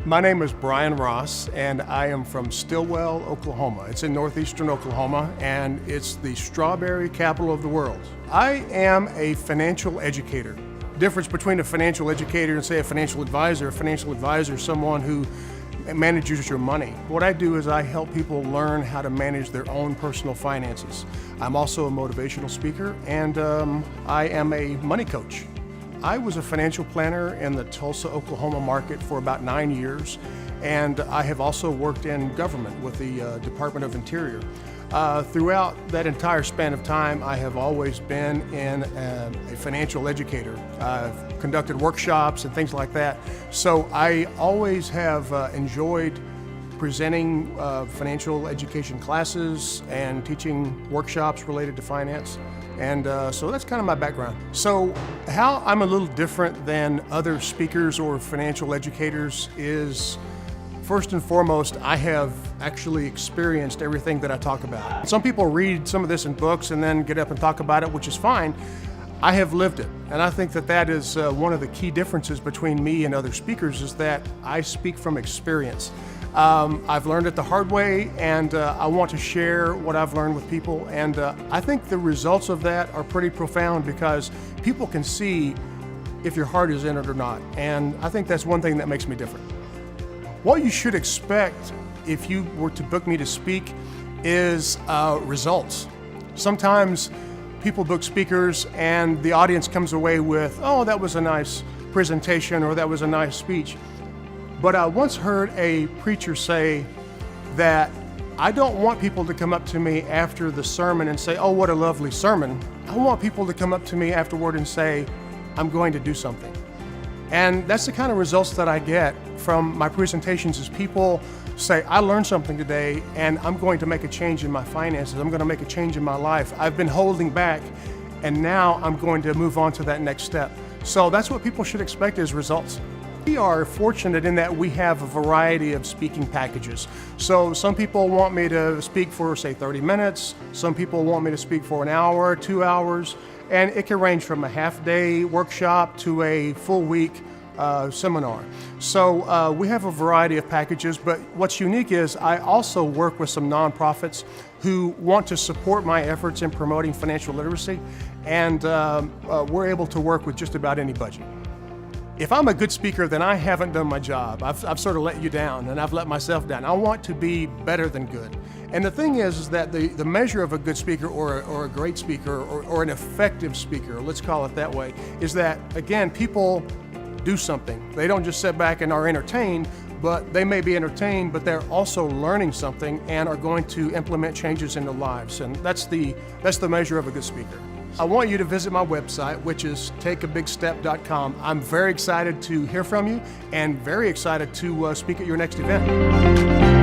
My name is Brian Ross, and I am from Stillwell, Oklahoma. It's in northeastern Oklahoma, and it's the strawberry capital of the world. I am a financial educator. Difference between a financial educator and, say, a financial advisor. A financial advisor is someone who manages your money. What I do is I help people learn how to manage their own personal finances. I'm also a motivational speaker, and I am a money coach. I was a financial planner in the Tulsa, Oklahoma market for about 9 years, and I have also worked in government with the Department of Interior. Throughout that entire span of time, I have always been a financial educator. I've conducted workshops and things like that. So I always have enjoyed presenting financial education classes and teaching workshops related to finance. And so that's kind of my background. So how I'm a little different than other speakers or financial educators is, first and foremost, I have actually experienced everything that I talk about. Some people read some of this in books and then get up and talk about it, which is fine. I have lived it, and I think that that is one of the key differences between me and other speakers, is that I speak from experience. I've learned it the hard way, and I want to share what I've learned with people, and I think the results of that are pretty profound because people can see if your heart is in it or not, and I think that's one thing that makes me different. What you should expect if you were to book me to speak is results. Sometimes people book speakers and the audience comes away with, oh, that was a nice presentation or that was a nice speech. But I once heard a preacher say that I don't want people to come up to me after the sermon and say, oh, what a lovely sermon. I want people to come up to me afterward and say, I'm going to do something. And that's the kind of results that I get from my presentations, is people say, I learned something today and I'm going to make a change in my finances. I'm going to make a change in my life. I've been holding back and now I'm going to move on to that next step. So that's what people should expect, is results. We are fortunate in that we have a variety of speaking packages. So some people want me to speak for, say, 30 minutes. Some people want me to speak for an hour, 2 hours. And it can range from a half-day workshop to a full week seminar. So we have a variety of packages, but what's unique is I also work with some nonprofits who want to support my efforts in promoting financial literacy, and we're able to work with just about any budget. If I'm a good speaker, then I haven't done my job. I've sort of let you down, and I've let myself down. I want to be better than good. And the thing is that the measure of a good speaker or a great speaker or an effective speaker, let's call it that way, is that, again, people do something. They don't just sit back and are entertained, but they may be entertained, but they're also learning something and are going to implement changes in their lives. And that's the measure of a good speaker. I want you to visit my website, which is takeabigstep.com. I'm very excited to hear from you and very excited to speak at your next event.